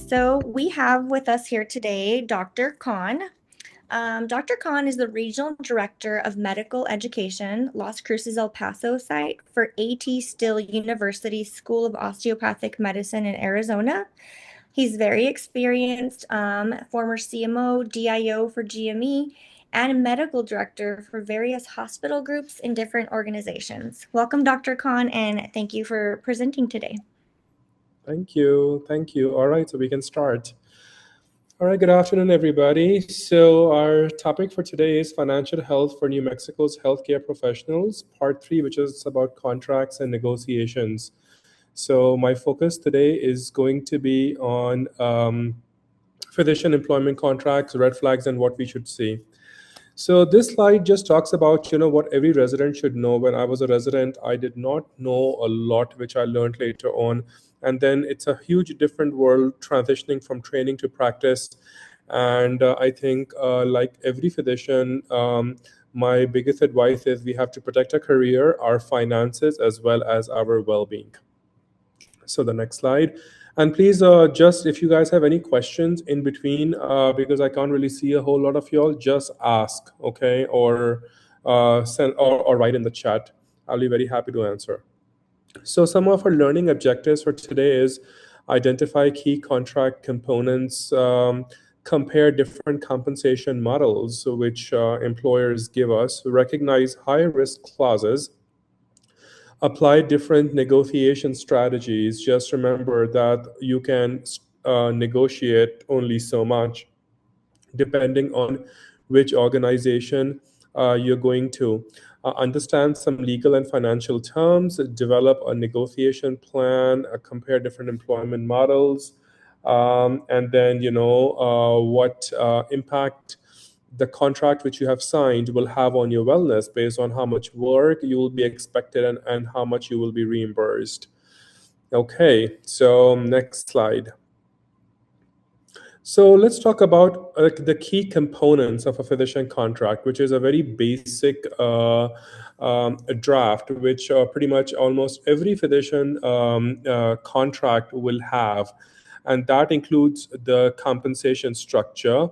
So we have with us here today Dr. Khan. Dr. Khan is the Regional Director of Medical Education, Las Cruces El Paso site for A.T. Still University School of Osteopathic Medicine in Arizona. He's very experienced, former CMO, DIO for GME, and medical director for various hospital groups in different organizations. Welcome, Dr. Khan, and thank you for presenting today. Thank you. Thank you. All right, so we can start. All right, good afternoon, everybody. So our topic for today is financial health for New Mexico's healthcare professionals, part 3, which is about contracts and negotiations. So my focus today is going to be on physician employment contracts, red flags, and what we should see. So this slide just talks about, what every resident should know. When I was a resident, I did not know a lot, which I learned later on. And then it's a huge different world transitioning from training to practice. And I think like every physician, my biggest advice is we have to protect our career, our finances, as well as our well-being. So the next slide. And please, just if you guys have any questions in between, because I can't really see a whole lot of y'all, just ask, okay? Or send or write in the chat. I'll be very happy to answer. So some of our learning objectives for today is identify key contract components, compare different compensation models which employers give us, recognize high-risk clauses, apply different negotiation strategies. Just remember that you can negotiate only so much depending on which organization you're going to. Understand some legal and financial terms, develop a negotiation plan, compare different employment models, and then, what impact the contract which you have signed will have on your wellness based on how much work you will be expected and how much you will be reimbursed. Okay, so next slide. So let's talk about the key components of a physician contract, which is a very basic draft, which pretty much almost every physician contract will have. And that includes the compensation structure.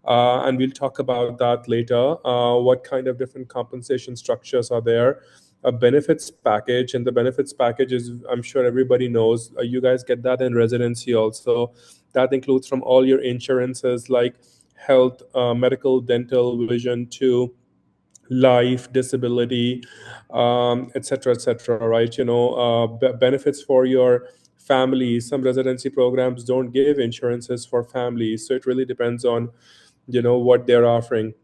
And we'll talk about that later, what kind of different compensation structures are there. A benefits package, and the benefits package is, I'm sure everybody knows, you guys get that in residency also. That includes from all your insurances like health, medical, dental, vision to life, disability, et cetera, right? Benefits for your family. Some residency programs don't give insurances for families, so it really depends on what they're offering.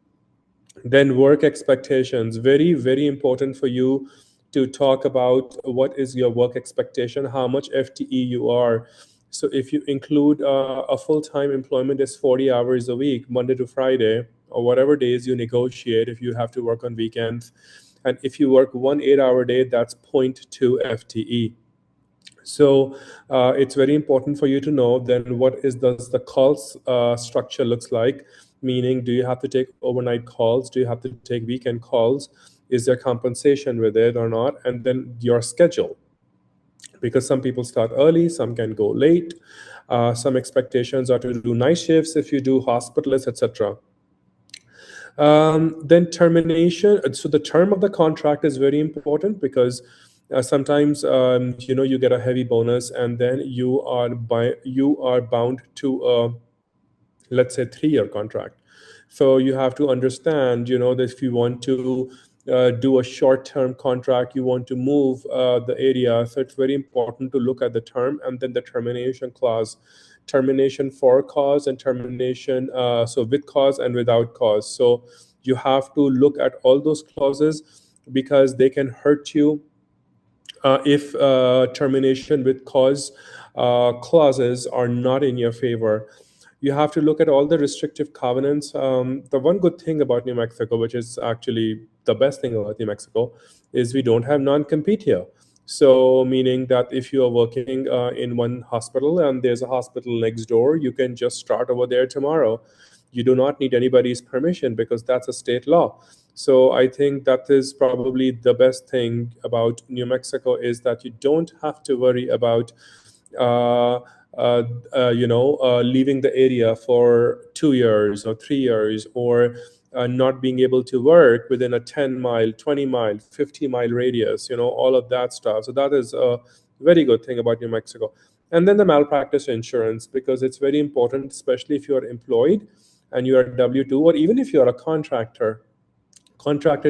Then work expectations, very, very important for you to talk about what is your work expectation, how much FTE you are. So if you include a full-time employment is 40 hours a week, Monday to Friday, or whatever days you negotiate, if you have to work on weekends. And if you work 1 8-hour day, that's 0.2 FTE. So it's very important for you to know then what does the calls structure looks like, meaning do you have to take overnight calls, do you have to take weekend calls, is there compensation with it or not, and then your schedule, because some people start early, some can go late, some expectations are to do night shifts if you do hospitalists, etc. Then termination. So the term of the contract is very important because sometimes you get a heavy bonus and then you are bound to let's say 3-year contract. So you have to understand that if you want to do a short-term contract, you want to move the area, so it's very important to look at the term and then the termination clause, termination for cause and termination so with cause and without cause. So you have to look at all those clauses because they can hurt you if termination with cause clauses are not in your favor. You have to look at all the restrictive covenants. The one good thing about New Mexico, which is actually the best thing about New Mexico, is we don't have non-compete here. So meaning that if you are working in one hospital and there's a hospital next door, you can just start over there tomorrow. You do not need anybody's permission because that's a state law. So I think that is probably the best thing about New Mexico, is that you don't have to worry about leaving the area for 2 years or 3 years, or not being able to work within a 10 mile, 20 mile, 50-mile radius, all of that stuff. So that is a very good thing about New Mexico. And then the malpractice insurance, because it's very important, especially if you're employed and you are W-2, or even if you're a contracted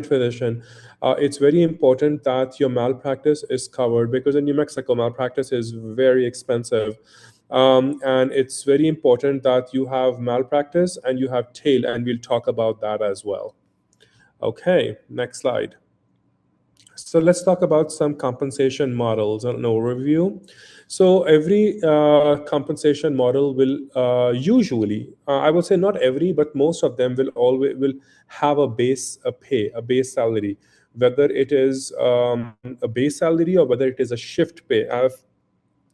physician, it's very important that your malpractice is covered, because in New Mexico, malpractice is very expensive. And it's very important that you have malpractice and you have tail, and we'll talk about that as well. Okay, next slide. So let's talk about some compensation models and an overview. So every compensation model will usually, I would say not every, but most of them will have a base a base salary, whether it is a base salary or whether it is a shift pay.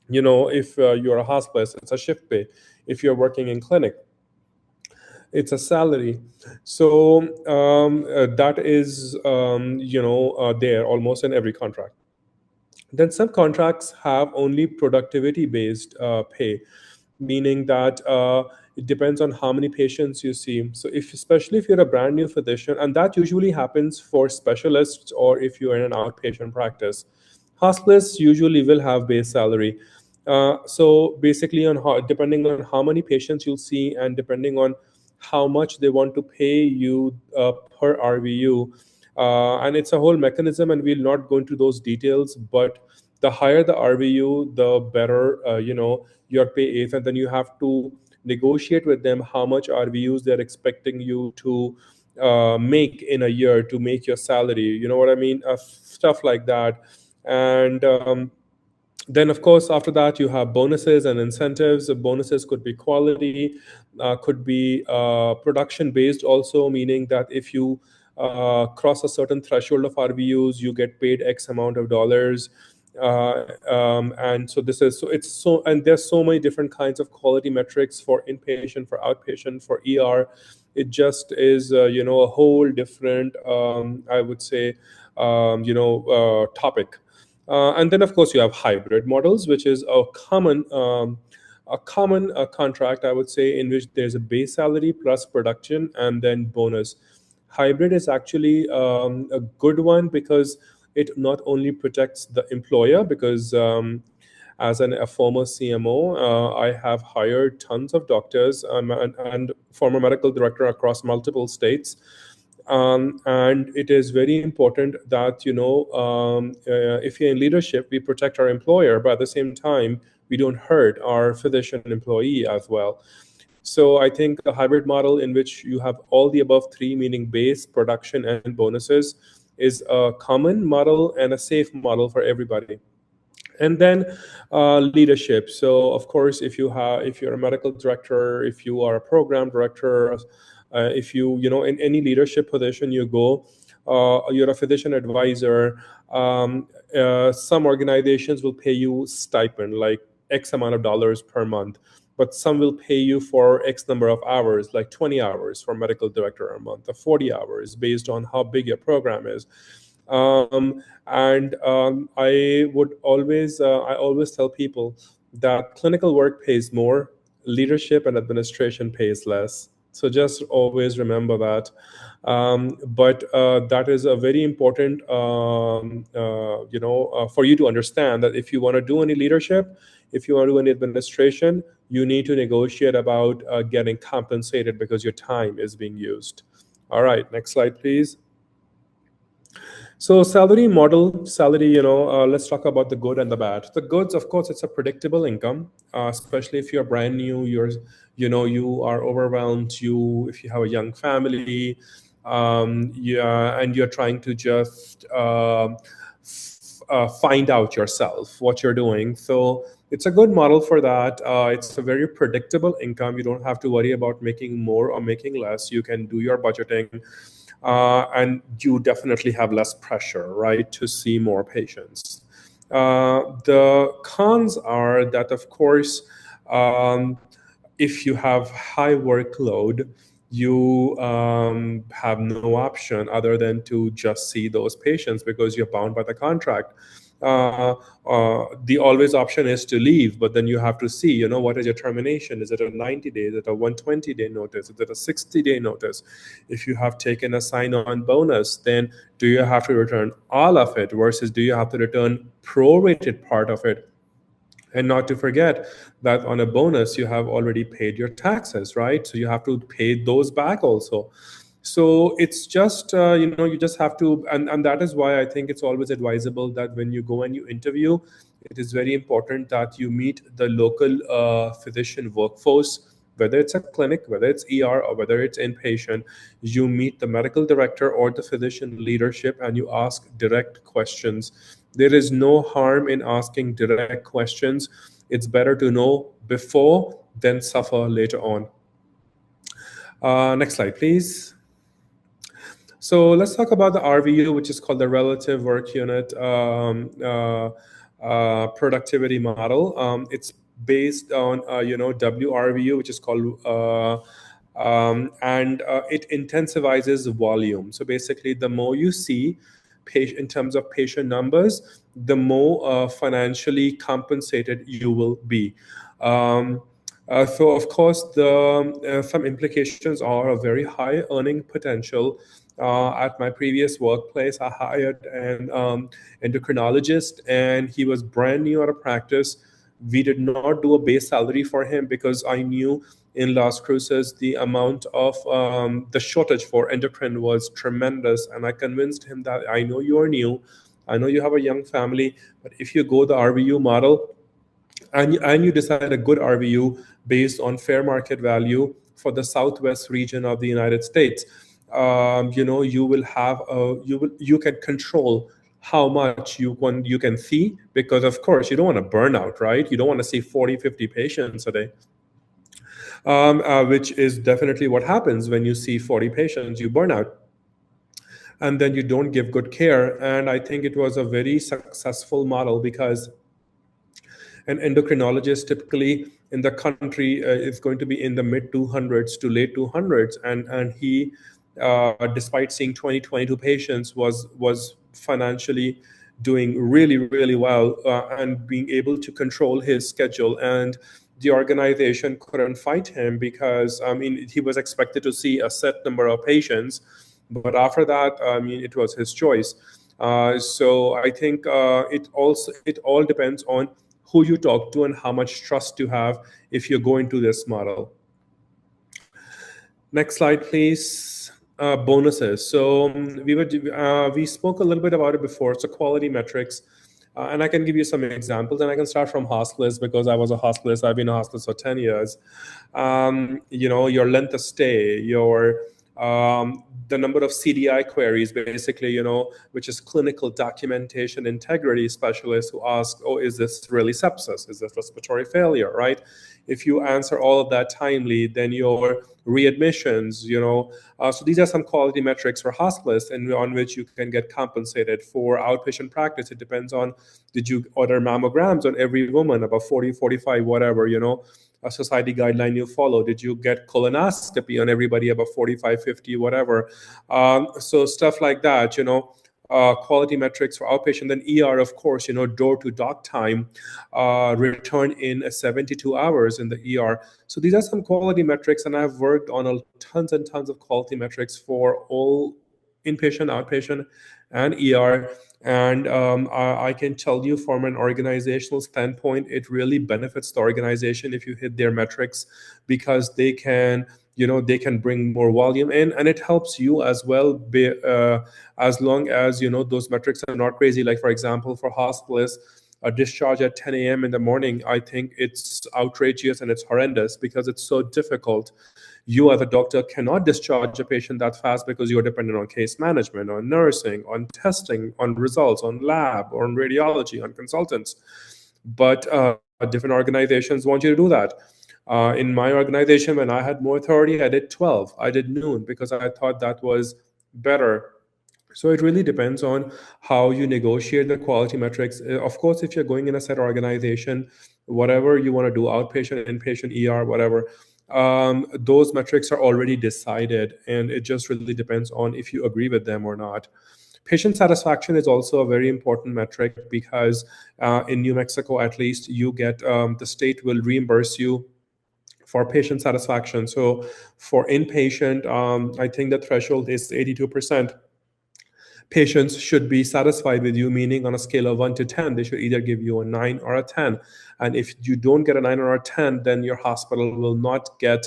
If you're a hospice, it's a shift pay. If you're working in clinic, it's a salary. So that is there almost in every contract. Then some contracts have only productivity based pay, meaning that it depends on how many patients you see. So especially if you're a brand new physician, and that usually happens for specialists, or if you're in an outpatient practice, hospice usually will have base salary. So basically, depending on how many patients you'll see, and depending on how much they want to pay you per RVU, and it's a whole mechanism, and we'll not go into those details. But the higher the RVU, the better your pay is, and then you have to negotiate with them how much RVUs they're expecting you to make in a year to make your salary. You know what I mean? Stuff like that. And then of course after that you have bonuses and incentives. The bonuses could be quality, could be production based also, meaning that if you cross a certain threshold of RVUs, you get paid X amount of dollars. And so this is so it's so and there's so many different kinds of quality metrics for inpatient, for outpatient, for ER. It just is a whole different I would say topic. And then, of course, you have hybrid models, which is a common contract, I would say, in which there's a base salary plus production and then bonus. Hybrid is actually a good one, because it not only protects the employer, because as a former CMO, I have hired tons of doctors and former medical director across multiple states. And it is very important that if you're in leadership, we protect our employer, but at the same time we don't hurt our physician employee as well. So I think a hybrid model in which you have all the above three, meaning base, production, and bonuses, is a common model and a safe model for everybody. And then leadership. So of course, if you're a medical director, if you are a program director, if in any leadership position you go, you're a physician advisor. Some organizations will pay you stipend, like X amount of dollars per month, but some will pay you for X number of hours, like 20 hours for medical director a month, or 40 hours, based on how big your program is. And I always tell people that clinical work pays more, leadership and administration pays less. So just always remember that. But that is a very important, for you to understand that if you want to do any leadership, if you want to do any administration, you need to negotiate about getting compensated, because your time is being used. All right, next slide, please. So salary model, let's talk about the good and the bad. The goods, of course, it's a predictable income, especially if you're brand new, you are overwhelmed, if you have a young family, and you're trying to just find out yourself what you're doing. So it's a good model for that. It's a very predictable income. You don't have to worry about making more or making less. You can do your budgeting. And you definitely have less pressure, right, to see more patients. The cons are that, of course, if you have high workload, you have no option other than to just see those patients, because you're bound by the contract. the always option is to leave, but then you have to see, what is your termination? Is it a 90 day? Is it a 120-day notice? Is it a 60-day notice? If you have taken a sign-on bonus, then do you have to return all of it versus do you have to return prorated part of it? And not to forget that on a bonus, you have already paid your taxes, right? So you have to pay those back also. So it's just, you just have to, and that is why I think it's always advisable that when you go and you interview, it is very important that you meet the local physician workforce, whether it's a clinic, whether it's ER, or whether it's inpatient. You meet the medical director or the physician leadership and you ask direct questions. There is no harm in asking direct questions. It's better to know before than suffer later on. Next slide, please. So let's talk about the RVU, which is called the Relative Work Unit Productivity Model. It's based on, WRVU, which is called, and it intensifies volume. So basically, the more you see in terms of patient numbers, the more financially compensated you will be. So of course, some implications are a very high earning potential. At my previous workplace, I hired an endocrinologist, and he was brand new out of practice. We did not do a base salary for him because I knew in Las Cruces the amount of the shortage for endocrine was tremendous, and I convinced him that I know you are new, I know you have a young family, but if you go the RVU model, and you decide a good RVU based on fair market value for the southwest region of the United States, you will have you can control how much you can see, because of course you don't want to burn out, right? You don't want to see 40-50 patients a day, which is definitely what happens when you see 40 patients. You burn out and then you don't give good care. And I think it was a very successful model because an endocrinologist typically in the country is going to be in the mid 200s to late 200s, and he, despite seeing 22 patients, was financially doing really well, and being able to control his schedule. And the organization couldn't fight him because he was expected to see a set number of patients, but after that, it was his choice. So I think it all depends on who you talk to and how much trust you have if you go into this model. Next slide, please. Bonuses. So we spoke a little bit about it before. So quality metrics. And I can give you some examples, and I can start from hospice because I was a hospice. I've been a hospice for 10 years. Your length of stay, the number of CDI queries, basically, which is clinical documentation integrity specialists who ask, oh, is this really sepsis? Is this respiratory failure, right? If you answer all of that timely, then your readmissions, so these are some quality metrics for hospice and on which you can get compensated. For outpatient practice, it depends on, did you order mammograms on every woman, about 40, 45, whatever, a society guideline you follow? Did you get colonoscopy on everybody about 45, 50, whatever? So stuff like that, quality metrics for outpatient. Then ER, of course, door to doc time, return in 72 hours in the ER. So these are some quality metrics, and I've worked on tons and tons of quality metrics for all inpatient, outpatient, and ER. And I can tell you from an organizational standpoint, it really benefits the organization if you hit their metrics, because they can bring more volume in, and it helps you as well, as long as those metrics are not crazy. Like, for example, for hospitalists, a discharge at 10 a.m. in the morning, I think it's outrageous and it's horrendous because it's so difficult. You as a doctor cannot discharge a patient that fast because you're dependent on case management, on nursing, on testing, on results, on lab, on radiology, on consultants. But different organizations want you to do that. In my organization, when I had more authority, I did 12. I did noon because I thought that was better. So it really depends on how you negotiate the quality metrics. Of course, if you're going in a set organization, whatever you want to do, outpatient, inpatient, ER, whatever, those metrics are already decided, and it just really depends on if you agree with them or not. Patient satisfaction is also a very important metric because in New Mexico, at least, you get the state will reimburse you for patient satisfaction. So for inpatient, I think the threshold is 82%. Patients should be satisfied with you, meaning on a scale of 1 to 10, they should either give you a 9 or a 10. And if you don't get a 9 or a 10, then your hospital will not get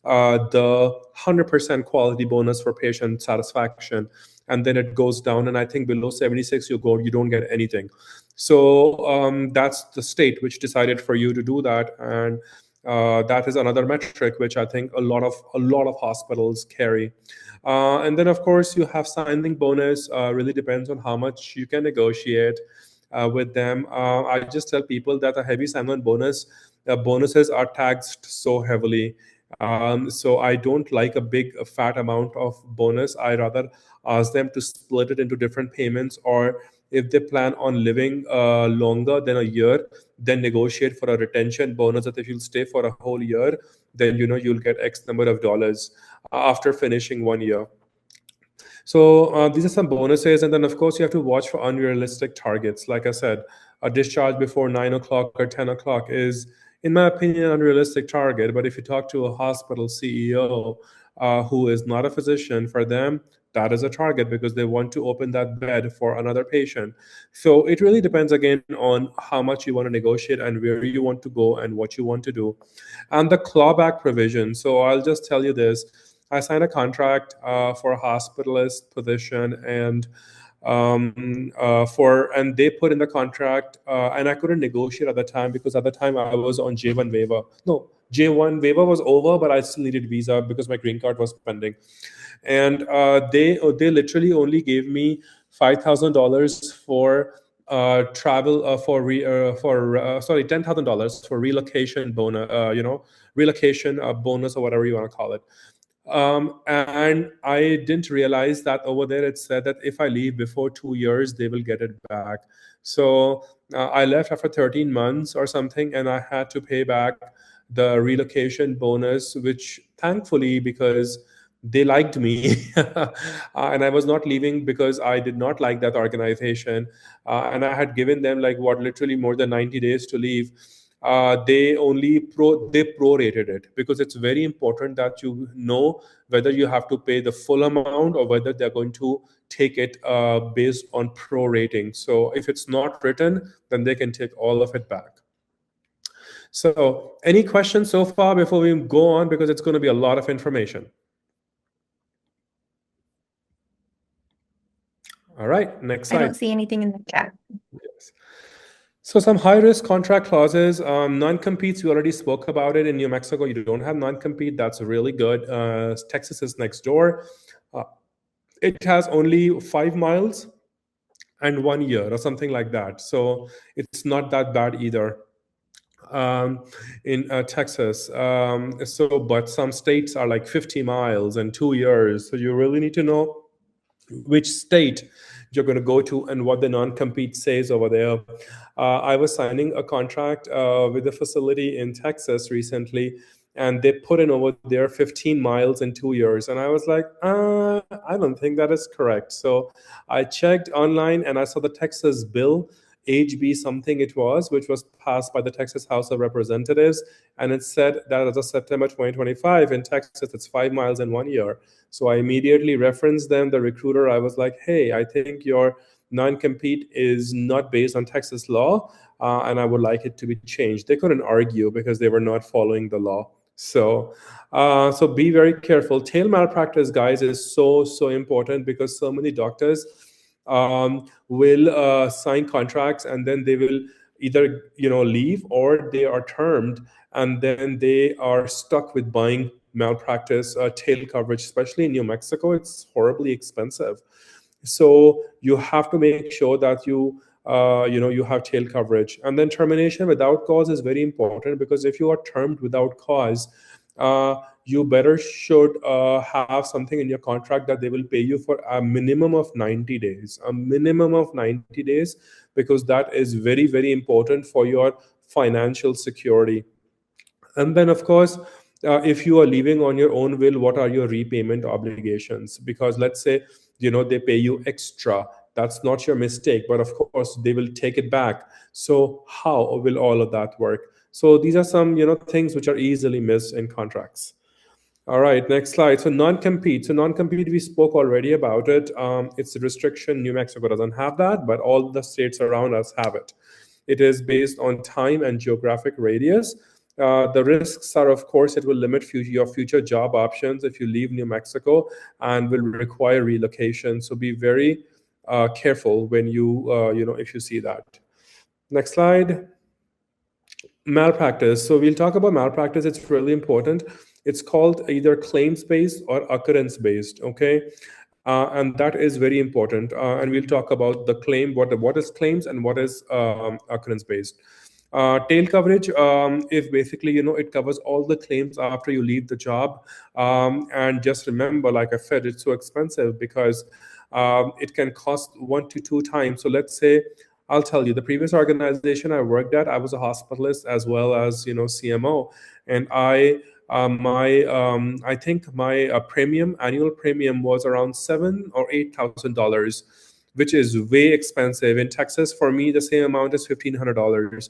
the 100% quality bonus for patient satisfaction. And then it goes down. And I think below 76, you don't get anything. So that's the state which decided for you to do that. And that is another metric which I think a lot of hospitals carry. And then, of course, you have signing bonus. Really depends on how much you can negotiate with them. I just tell people that a heavy sign-on bonus, bonuses are taxed so heavily. So I don't like a big fat amount of bonus. I rather ask them to split it into different payments, or if they plan on living longer than a year, then negotiate for a retention bonus that if you'll stay for a whole year, then you'll get X number of dollars after finishing 1 year. So these are some bonuses. And then, of course, you have to watch for unrealistic targets. Like I said, a discharge before 9 o'clock or 10 o'clock is, in my opinion, an unrealistic target. But if you talk to a hospital CEO who is not a physician, for them, that is a target because they want to open that bed for another patient. So it really depends, again, on how much you want to negotiate and where you want to go and what you want to do. And the clawback provision. So I'll just tell you this. I signed a contract for a hospitalist position, and and they put in the contract, and I couldn't negotiate at the time because at the time I was on J1 waiver. No, J1 waiver was over, but I still needed visa because my green card was pending. And they literally only gave me $5,000 for travel sorry, $10,000 for relocation bonus, relocation bonus or whatever you want to call it. And I didn't realize that over there it said that if I leave before 2 years, they will get it back. So I left after 13 months or something, and I had to pay back the relocation bonus, which thankfully, because they liked me, and I was not leaving because I did not like that organization, and I had given them literally more than 90 days to leave. They prorated it because it's very important that you know whether you have to pay the full amount or whether they're going to take it based on prorating. So if it's not written, then they can take all of it back. So any questions so far before we go on, because it's going to be a lot of information. All right, next slide. I don't see anything in the chat. Yes. So some high-risk contract clauses, non-competes, we already spoke about it. In New Mexico, you don't have non-compete. That's really good. Texas is next door. It has only 5 miles and 1 year or something like that. So it's not that bad either in Texas. But some states are like 50 miles and 2 years. So you really need to know which state you're going to go to and what the non-compete says over there. I was signing a contract with a facility in Texas recently, and they put in over there 15 miles in 2 years. And I was like, I don't think that is correct. So I checked online and I saw the Texas bill, HB something it was, which was passed by the Texas House of Representatives. And it said that as of September 2025 in Texas, it's 5 miles in 1 year. So I immediately referenced them, the recruiter. I was like, hey, I think your non-compete is not based on Texas law, and I would like it to be changed. They couldn't argue because they were not following the law. So be very careful. Tail malpractice, guys, is so important because so many doctors will sign contracts and then they will either leave or they are termed, and then they are stuck with buying malpractice tail coverage. Especially in New Mexico, it's horribly expensive. So you have to make sure that you have tail coverage. And then termination without cause is very important, because if you are termed without cause, you better should have something in your contract that they will pay you for a minimum of 90 days, because that is very, very important for your financial security. And then, of course, if you are leaving on your own will, what are your repayment obligations? Because let's say, they pay you extra That's not your mistake, but of course they will take it back. So how will all of that work? So these are some, things which are easily missed in contracts. All right, next slide. So non-compete. So non-compete, we spoke already about it. It's a restriction. New Mexico doesn't have that, but all the states around us have it. It is based on time and geographic radius. The risks are, of course, it will limit your future job options if you leave New Mexico and will require relocation. So be very careful when if you see that. Next slide. Malpractice. So we'll talk about malpractice. It's really important. It's called either claims-based or occurrence-based, okay? And that is very important. And we'll talk about the claim, what is claims and what is occurrence-based. Tail coverage is basically, it covers all the claims after you leave the job. And just remember, like I said, it's so expensive because it can cost 1 to 2 times. So let's say, I'll tell you, the previous organization I worked at, I was a hospitalist as well as, CMO. And I think my annual premium was around $7,000 or $8,000, which is way expensive. In Texas, for me, the same amount is $1,500.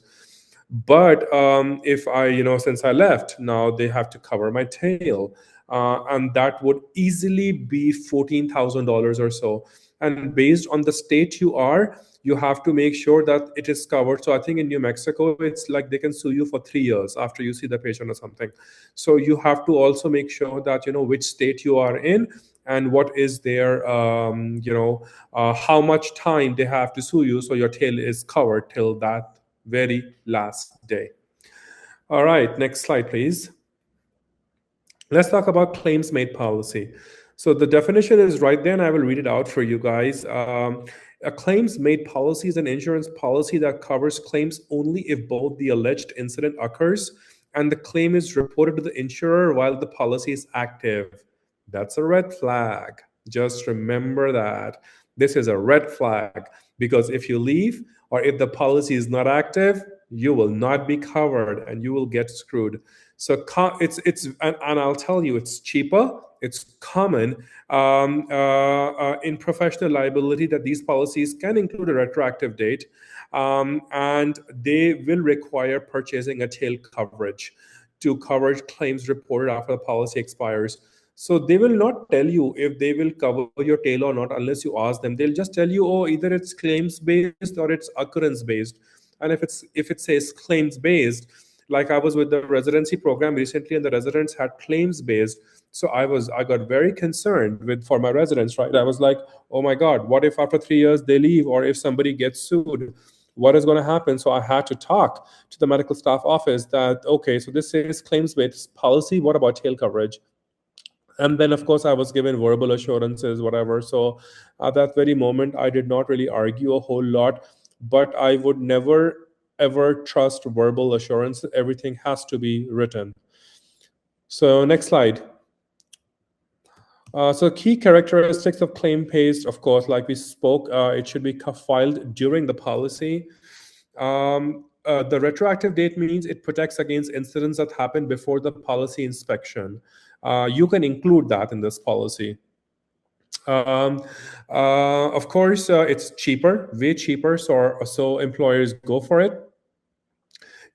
But if since I left, now they have to cover my tail. And that would easily be $14,000 or so. And based on the state you are, you have to make sure that it is covered. So I think in New Mexico, it's like they can sue you for 3 years after you see the patient or something. So you have to also make sure that, which state you are in and what is their, how much time they have to sue you so your tail is covered till that very last day. All right, next slide, please. Let's talk about claims made policy. So the definition is right there, and I will read it out for you guys. A claims made policy is an insurance policy that covers claims only if both the alleged incident occurs and the claim is reported to the insurer while the policy is active. That's a red flag. Just remember that. This is a red flag because if you leave or if the policy is not active, you will not be covered and you will get screwed. So and I'll tell you, it's cheaper. It's common in professional liability that these policies can include a retroactive date, and they will require purchasing a tail coverage to cover claims reported after the policy expires. So they will not tell you if they will cover your tail or not unless you ask them. They'll just tell you, oh, either it's claims based or it's occurrence based. And if it says claims based, like I was with the residency program recently, and the residents had claims based. So I got very concerned for my residents, right? I was like, oh my God, what if after 3 years they leave, or if somebody gets sued? What is going to happen? So I had to talk to the medical staff office that, okay, so this is claims based policy. What about tail coverage? And then, of course, I was given verbal assurances, whatever. So at that very moment, I did not really argue a whole lot, but I would never, ever trust verbal assurance. Everything has to be written. So next slide. So key characteristics of claim based, of course, like we spoke, it should be filed during the policy. The retroactive date means it protects against incidents that happen before the policy inspection. You can include that in this policy. Of course, it's cheaper, way cheaper, so employers go for it.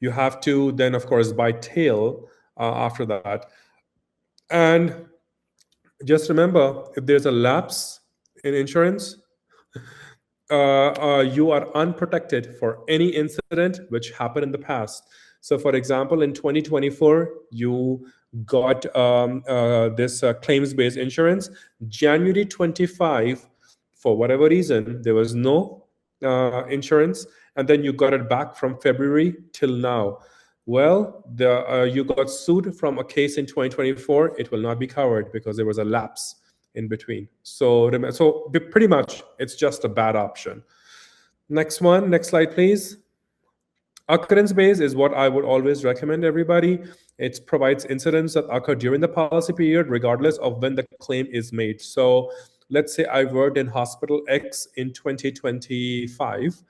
You have to then, of course, buy tail after that. And just remember, if there's a lapse in insurance, you are unprotected for any incident which happened in the past. So, for example, in 2024, you got this claims-based insurance. January 25, for whatever reason, there was no insurance, and then you got it back from February till now. Well, you got sued from a case in 2024. It will not be covered because there was a lapse in between. So pretty much, it's just a bad option. Next slide, please. Occurrence based is what I would always recommend everybody. It provides incidents that occur during the policy period, regardless of when the claim is made. So let's say I worked in hospital X in 2025,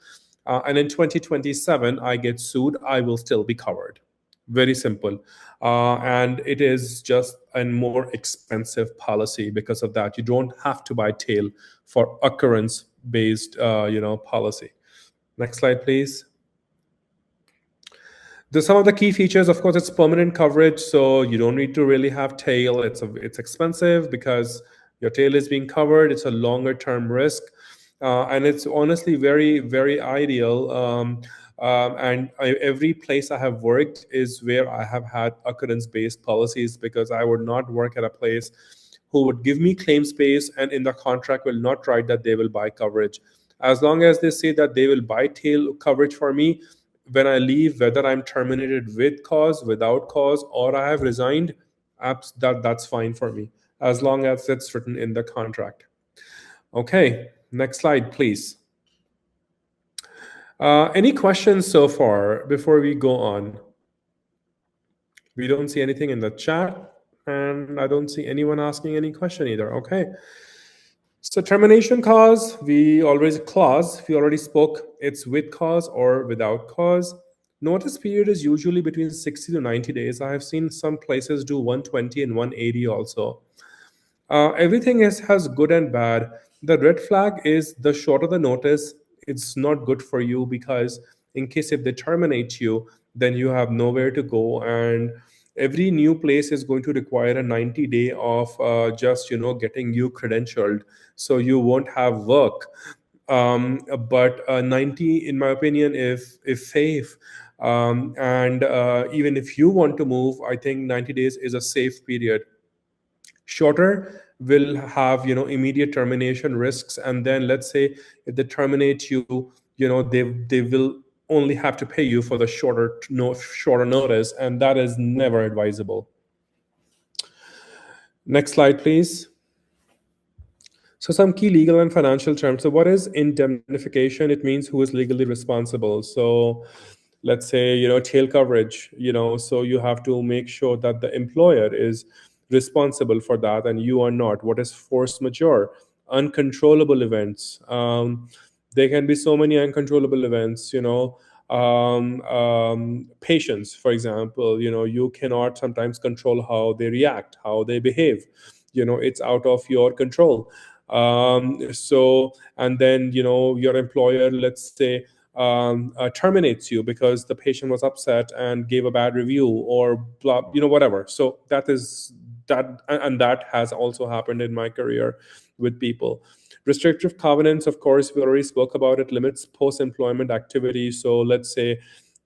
and in 2027, I get sued, I will still be covered. Very simple. And it is just a more expensive policy because of that. You don't have to buy tail for occurrence based policy. Next slide, please. Some of the key features, of course, it's permanent coverage, so you don't need to really have tail. It's expensive because your tail is being covered. It's a longer term risk, and it's honestly very very ideal. Every place I have worked is where I have had occurrence based policies, because I would not work at a place who would give me claim space and in the contract will not write that they will buy coverage. As long as they say that they will buy tail coverage for me when I leave, whether I'm terminated with cause, without cause, or I have resigned, that's fine for me, as long as it's written in the contract. Okay, next slide, please. Any questions so far before we go on? We don't see anything in the chat, and I don't see anyone asking any question either. Okay. So termination cause, we already spoke. It's with cause or without cause. Notice period is usually between 60 to 90 days. I have seen some places do 120 and 180 also. Everything has good and bad. The red flag is the shorter the notice, it's not good for you, because in case if they terminate you, then you have nowhere to go, and every new place is going to require a 90-day of just getting you credentialed, so you won't have work. But 90, in my opinion, if safe, and even if you want to move, I think 90 days is a safe period. Shorter will have immediate termination risks, and then let's say if they terminate you, they will only have to pay you for the shorter notice, and that is never advisable. Next slide, please. So some key legal and financial terms. So what is indemnification? It means who is legally responsible. So let's say tail coverage, so you have to make sure that the employer is responsible for that and you are not. What is force majeure? Uncontrollable events. There can be so many uncontrollable events, patients, for example, you cannot sometimes control how they react, how they behave, it's out of your control. So, and then your employer, let's say, terminates you because the patient was upset and gave a bad review, or blah, whatever. So that is that, and that has also happened in my career with people. Restrictive covenants, of course, we already spoke about it. Limits post-employment activity. So let's say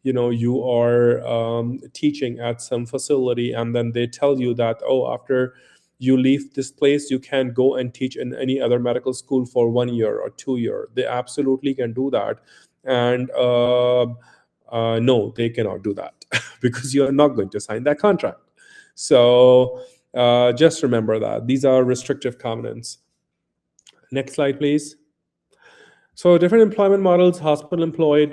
you are teaching at some facility, and then they tell you that, oh, after you leave this place, you can go and teach in any other medical school for 1 year or 2 year. They absolutely can do that. And no, they cannot do that because you are not going to sign that contract. So just remember that these are restrictive covenants. Next slide, please. So different employment models: hospital employed,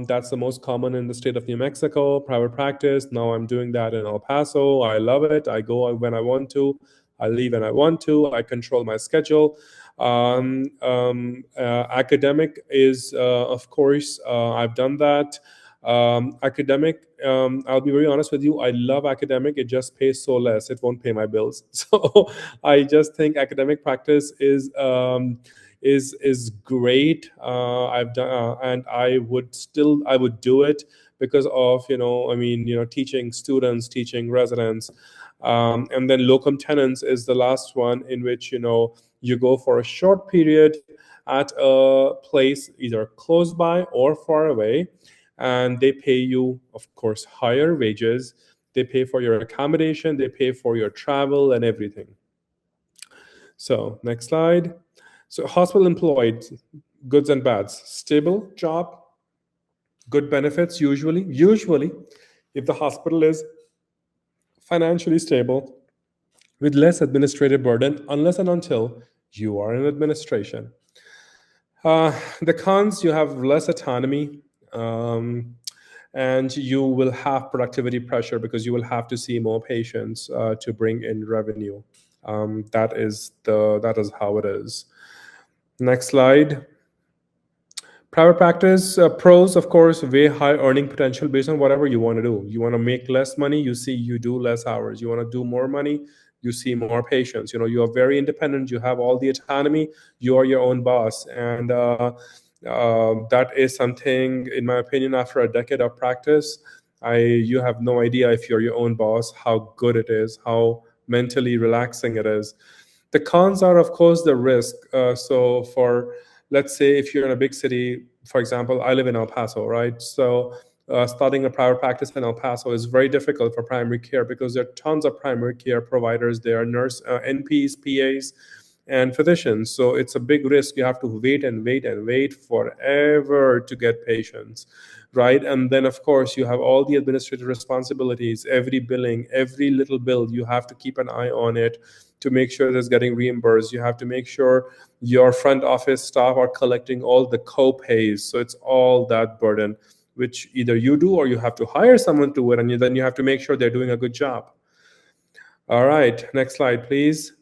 that's the most common in the state of New Mexico. Private practice, now I'm doing that in El Paso. I love it. I go when I want to, I leave when I want to, I control my schedule. Academic is, of course, I've done that. Academic, I'll be very honest with you, I love academic. It just pays so less, it won't pay my bills. So I just think academic practice is great. I've done, and I would do it because of teaching students, teaching residents. And then locum tenens is the last one, in which you go for a short period at a place either close by or far away, and they pay you, of course, higher wages. They pay for your accommodation, they pay for your travel and everything. So next slide. So hospital employed, goods and bads: stable job, good benefits, usually if the hospital is financially stable, with less administrative burden, unless and until you are in administration. The cons: you have less autonomy, and you will have productivity pressure because you will have to see more patients to bring in revenue. That is how it is. Next slide. Private practice pros, of course, way high earning potential based on whatever you want to do. You want to make less money, you do less hours. You want to do more money, you see more patients. You are very independent. You have all the autonomy. You are your own boss, and that is something, in my opinion, after a decade of practice, you have no idea if you're your own boss how good it is, how mentally relaxing it is. The cons are, of course, the risk. So for, let's say, if you're in a big city, for example, I live in El Paso, right? So starting a private practice in El Paso is very difficult for primary care because there are tons of primary care providers. There are NPs, PAs, and physicians. So it's a big risk. You have to wait and wait and wait forever to get patients, right? And then, of course, you have all the administrative responsibilities, every billing, every little bill, you have to keep an eye on it to make sure that it's getting reimbursed. You have to make sure your front office staff are collecting all the co-pays. So it's all that burden, which either you do or you have to hire someone to do it, and then you have to make sure they're doing a good job. All right, next slide, please.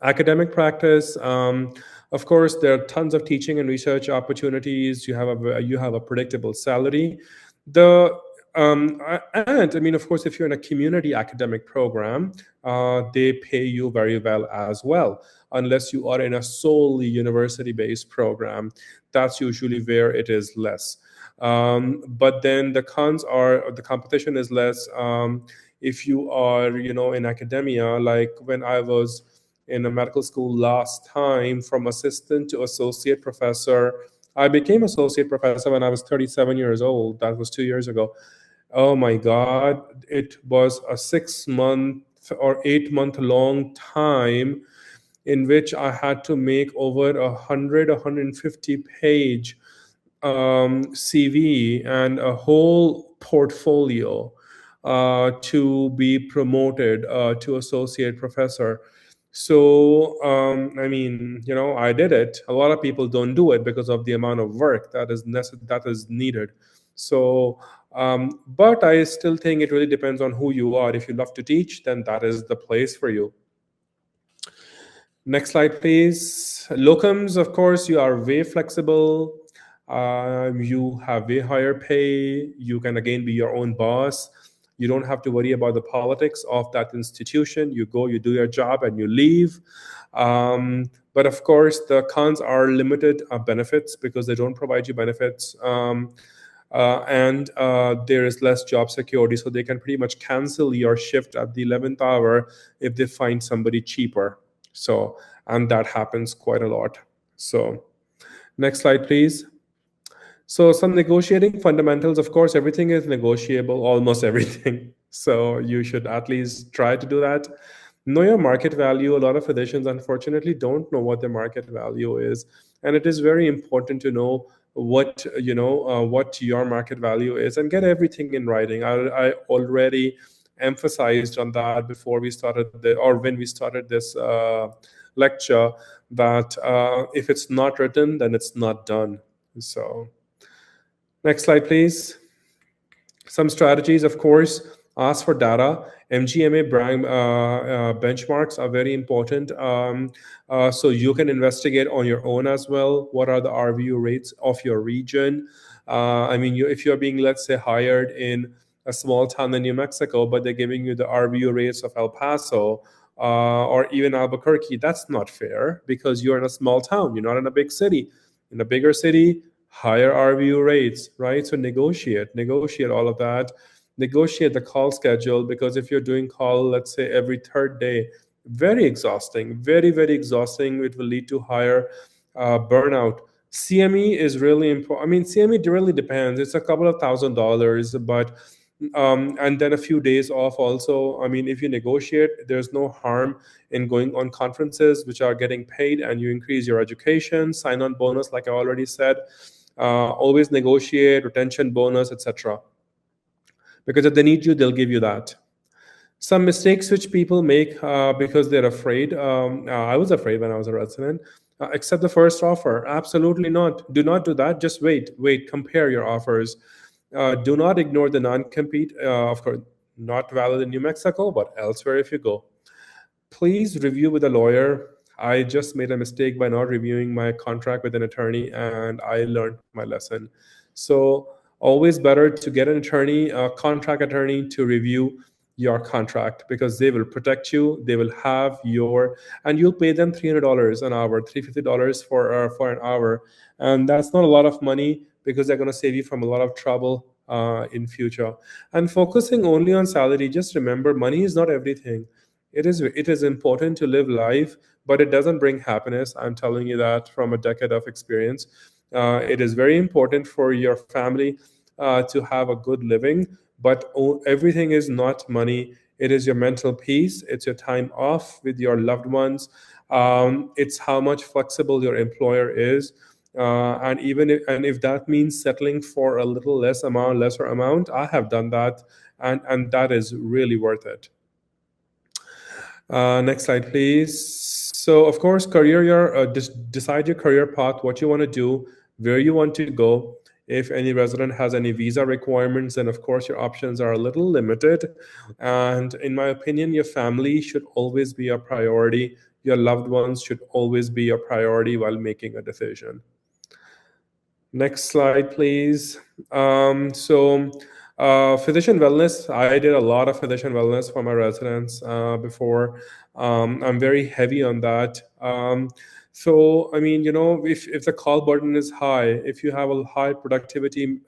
Academic practice, of course, there are tons of teaching and research opportunities. You have a predictable salary. The and I mean, of course, if you're in a community academic program, they pay you very well as well. Unless you are in a solely university-based program, that's usually where it is less. But then the cons are the competition is less. If you are, in academia, like when I was in a medical school last time, from assistant to associate professor. I became associate professor when I was 37 years old. That was 2 years ago. Oh my God, it was a 6 month or 8 month long time in which I had to make over 150 page CV and a whole portfolio to be promoted to associate professor. So, I mean, I did it. A lot of people don't do it because of the amount of work that is needed. So, but I still think it really depends on who you are. If you love to teach, then that is the place for you. Next slide, please. Locums, of course, you are way flexible. You have way higher pay. You can again be your own boss. You don't have to worry about the politics of that institution. You go, you do your job, and you leave. But of course, the cons are limited benefits because they don't provide you benefits. And there is less job security. So they can pretty much cancel your shift at the 11th hour if they find somebody cheaper. So, and that happens quite a lot. So, next slide, please. So some negotiating fundamentals, of course, everything is negotiable, almost everything. So you should at least try to do that. Know your market value. A lot of physicians, unfortunately, don't know what their market value is. And it is very important to know what your market value is and get everything in writing. I already emphasized on that before we started when we started this lecture, that if it's not written, then it's not done. So next slide, please. Some strategies, of course, ask for data. MGMA benchmarks are very important. So you can investigate on your own as well. What are the RVU rates of your region? I mean, if you're being, let's say, hired in a small town in New Mexico, but they're giving you the RVU rates of El Paso or even Albuquerque, that's not fair because you're in a small town. You're not in a big city. In a bigger city, higher RVU rates, right? So negotiate all of that. Negotiate the call schedule, because if you're doing call, let's say every third day, very exhausting, very, very exhausting. It will lead to higher burnout. CME is really important. I mean, CME really depends. It's a couple of $1,000s, but and then a few days off also. I mean, if you negotiate, there's no harm in going on conferences which are getting paid, and you increase your education, sign-on bonus, like I already said. Always negotiate retention bonus, etc. Because if they need you, they'll give you that. Some mistakes which people make because they're afraid. I was afraid when I was a resident. Accept the first offer. Absolutely not. Do not do that. Just wait. Compare your offers. Do not ignore the non-compete. Of course, not valid in New Mexico, but elsewhere if you go. Please review with a lawyer. I just made a mistake by not reviewing my contract with an attorney, and I learned my lesson. So always better to get an attorney, a contract attorney, to review your contract, because they will protect you. They will have your, and you'll pay them $300 an hour, $350 for an hour, and that's not a lot of money, because they're going to save you from a lot of trouble in future. And focusing only on salary, just remember, money is not everything. It is important to live life, but it doesn't bring happiness. I'm telling you that from a decade of experience. It is very important for your family to have a good living, but everything is not money. It is your mental peace. It's your time off with your loved ones. It's how much flexible your employer is. And if that means settling for a little lesser amount, I have done that, and that is really worth it. Next slide, please. So, of course, decide your career path, what you want to do, where you want to go. If any resident has any visa requirements, then of course your options are a little limited. And in my opinion, your family should always be a priority. Your loved ones should always be a priority while making a decision. Next slide, please. Physician wellness. I did a lot of physician wellness for my residents before. I'm very heavy on that. I mean, if the call burden is high, if you have a high productivity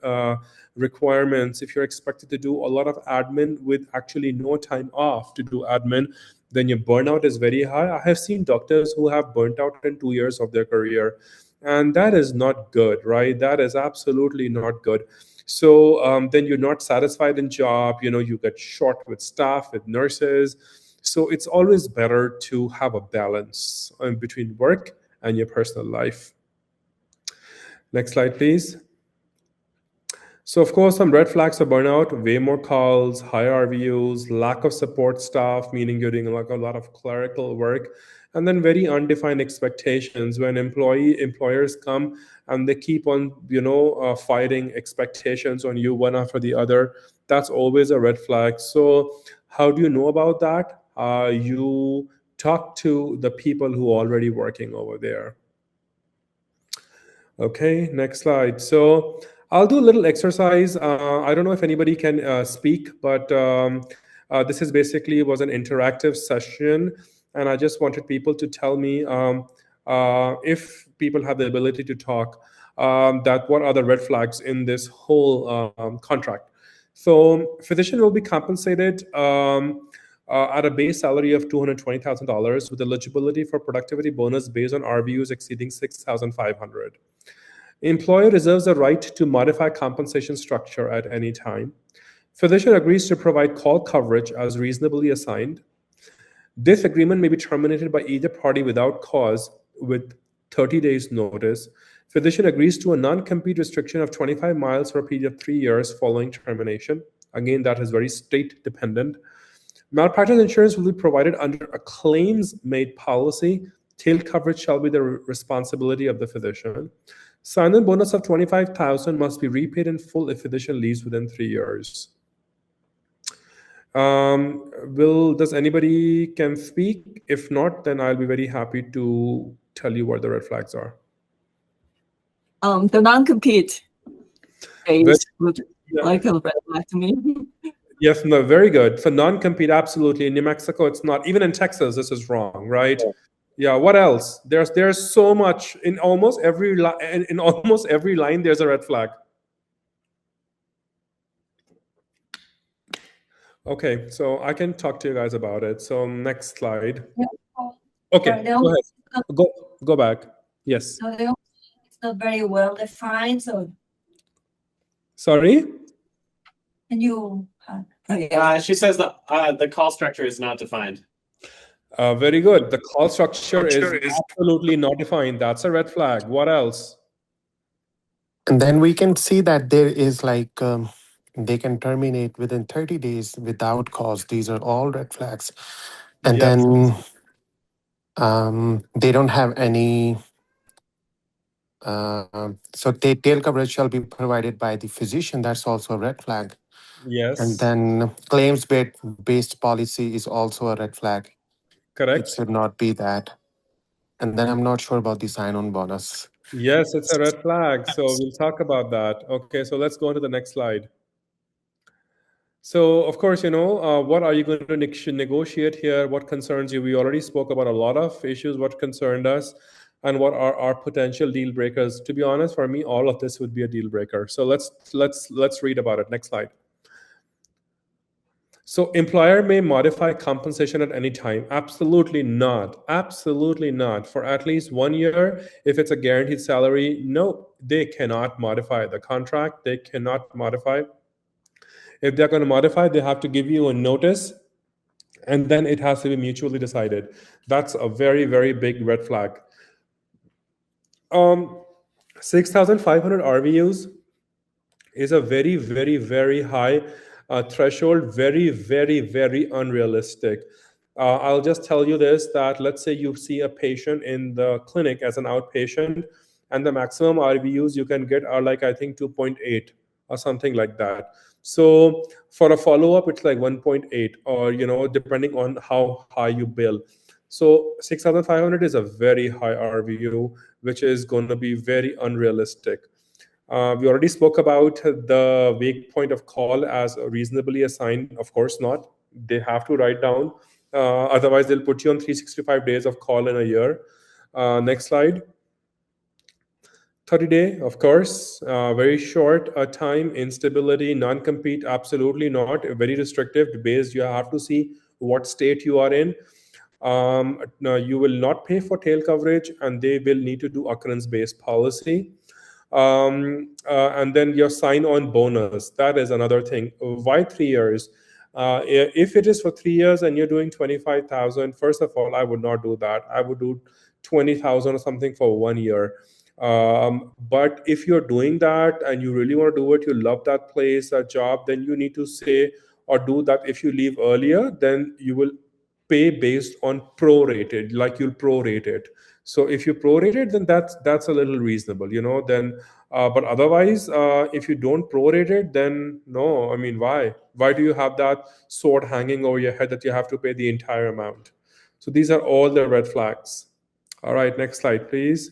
requirements, if you're expected to do a lot of admin with actually no time off to do admin, then your burnout is very high. I have seen doctors who have burnt out in 2 years of their career, and that is not good, right? That is absolutely not good. So then you're not satisfied in job, you get short with staff, with nurses. So it's always better to have a balance between work and your personal life. Next slide, please. So of course, some red flags of burnout: way more calls, higher RVUs, lack of support staff, meaning you're doing like a lot of clerical work, and then very undefined expectations. When employers come and they keep on, fighting expectations on you one after the other, that's always a red flag. So how do you know about that? You talk to the people who are already working over there. Okay, next slide. So I'll do a little exercise. I don't know if anybody can speak, but this is basically was an interactive session, and I just wanted people to tell me if people have the ability to talk, that what are the red flags in this whole contract. So physician will be compensated at a base salary of $220,000 with eligibility for productivity bonus based on RVUs exceeding 6,500. Employer reserves the right to modify compensation structure at any time. Physician agrees to provide call coverage as reasonably assigned. This agreement may be terminated by either party without cause with 30 days notice. Physician agrees to a non-compete restriction of 25 miles for a period of 3 years following termination. Again, that is very state dependent. Malpractice insurance will be provided under a claims-made policy. Tail coverage shall be the responsibility of the physician. Sign-on bonus of $25,000 must be repaid in full if physician leaves within 3 years. Does anybody can speak? If not, then I'll be very happy to tell you what the red flags are. The non-compete is like a red flag to me. Yes, no, very good. For non-compete, absolutely. In New Mexico, it's not. Even in Texas, this is wrong, right? Yeah. What else? There's so much in almost every line. There's a red flag. Okay, so I can talk to you guys about it. So next slide. Okay, go ahead. Go back. Yes. So it's not very well defined. So sorry. Can you? She says that the call structure is not defined. Very good. The call structure is absolutely not defined. That's a red flag. What else? And then we can see that there is like they can terminate within 30 days without cause. These are all red flags. And Yes. then they don't have any. So tail coverage shall be provided by the physician. That's also a red flag. Yes. And then claims-based policy is also a red flag. Correct. It should not be that. And then I'm not sure about the sign-on bonus. Yes, it's a red flag. So we'll talk about that. Okay, so let's go on to the next slide. So, of course, what are you going to negotiate here? What concerns you? We already spoke about a lot of issues, what concerned us, and what are our potential deal breakers. To be honest, for me, all of this would be a deal breaker. So let's read about it. Next slide. So employer may modify compensation at any time. Absolutely not. Absolutely not. For at least 1 year, if it's a guaranteed salary, no, they cannot modify the contract. They cannot modify. If they're going to modify, they have to give you a notice, and then it has to be mutually decided. That's a very, very big red flag. 6,500 RVUs is a very, very, very high threshold, very, very, very unrealistic. I'll just tell you this, that let's say you see a patient in the clinic as an outpatient, and the maximum RVUs you can get are like, I think, 2.8 or something like that. So for a follow-up, it's like 1.8, or, depending on how high you bill. So 6,500 is a very high RVU, which is going to be very unrealistic. We already spoke about the wake point of call as reasonably assigned. Of course not. They have to write down. Otherwise, they'll put you on 365 days of call in a year. Next slide. 30-day, of course, very short time, instability, non-compete, absolutely not. Very restrictive, based, you have to see what state you are in. No, you will not pay for tail coverage, and they will need to do occurrence-based policy. And then your sign-on bonus, that is another thing. Why 3 years? If it is for 3 years and you're doing 25,000, first of all, I would not do that. I would do 20,000 or something for 1 year. But if you're doing that and you really want to do it, you love that place, that job, then you need to say or do that. If you leave earlier, then you will pay based on prorated, like you'll prorate it. So if you prorate it, then that's a little reasonable, then. But otherwise, if you don't prorate it, then no. I mean, why? Why do you have that sword hanging over your head that you have to pay the entire amount? So these are all the red flags. All right, next slide, please.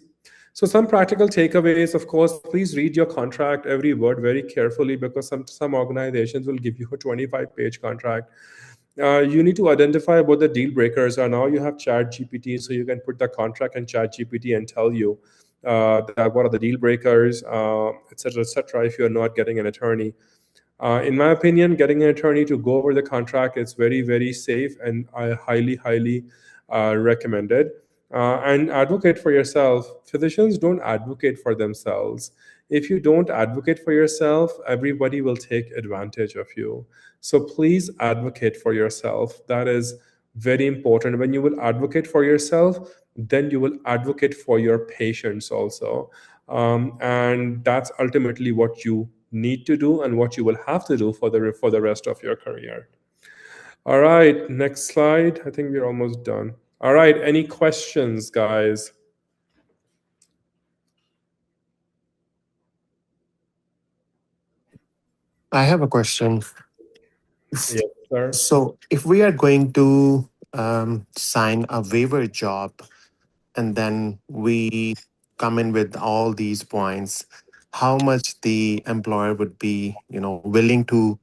So some practical takeaways, of course, please read your contract, every word very carefully, because some organizations will give you a 25-page contract. You need to identify what the deal breakers are. Now you have ChatGPT, so you can put the contract in ChatGPT and tell you that what are the deal breakers, et cetera, if you're not getting an attorney. In my opinion, getting an attorney to go over the contract is very, very safe, and I highly, highly recommend it. And advocate for yourself. Physicians don't advocate for themselves. If you don't advocate for yourself, everybody will take advantage of you. So please advocate for yourself. That is very important. When you will advocate for yourself, then you will advocate for your patients also. And that's ultimately what you need to do and what you will have to do for the rest of your career. All right, next slide. I think we're almost done. All right, any questions, guys? I have a question. Yes, sir. So if we are going to sign a waiver job, and then we come in with all these points, how much the employer would be, willing to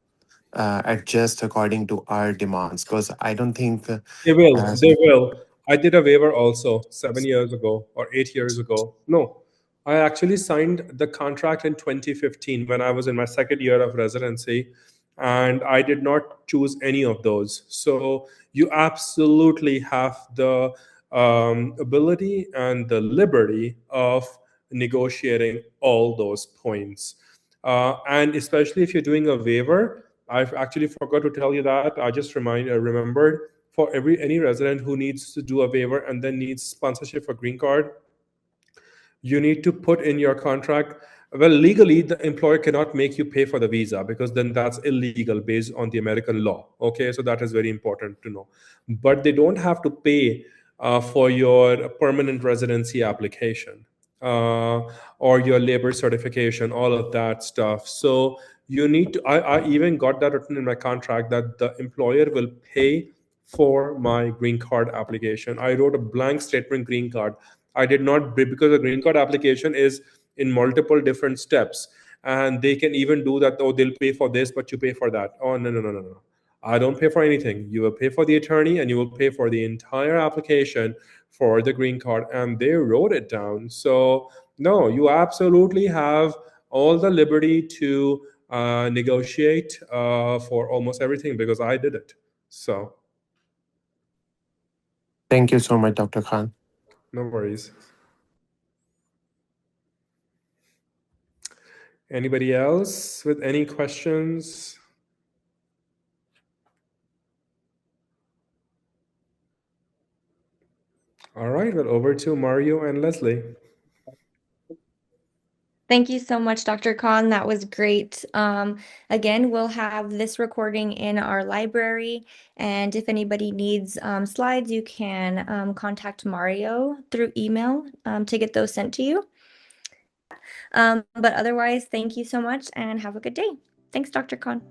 adjust according to our demands? Because I don't think They will. as They will. I did a waiver also 7 years ago or 8 years ago. No, I actually signed the contract in 2015 when I was in my second year of residency, and I did not choose any of those. So you absolutely have the ability and the liberty of negotiating all those points. And especially if you're doing a waiver, I've actually forgot to tell you that. I just remembered, for any resident who needs to do a waiver and then needs sponsorship for green card, you need to put in your contract. Well, legally, the employer cannot make you pay for the visa, because then that's illegal based on the American law. Okay, so that is very important to know. But they don't have to pay for your permanent residency application or your labor certification, all of that stuff. So you need to, I even got that written in my contract, that the employer will pay for my green card application. I wrote a blank statement green card. I did not, because the green card application is in multiple different steps, and they can even do that. Oh, they'll pay for this, but you pay for that. Oh, no, no, no, no, no. I don't pay for anything. You will pay for the attorney, and you will pay for the entire application for the green card, and they wrote it down. So no, you absolutely have all the liberty to negotiate for almost everything, because I did it. So Thank you so much, Dr. Khan. no worries. Anybody else with any questions? All right, well, over to Mario and Leslie. Thank you so much, Dr. Khan. That was great. Again, we'll have this recording in our library, and if anybody needs slides, you can contact Mario through email to get those sent to you. But otherwise, thank you so much and have a good day. Thanks, Dr. Khan.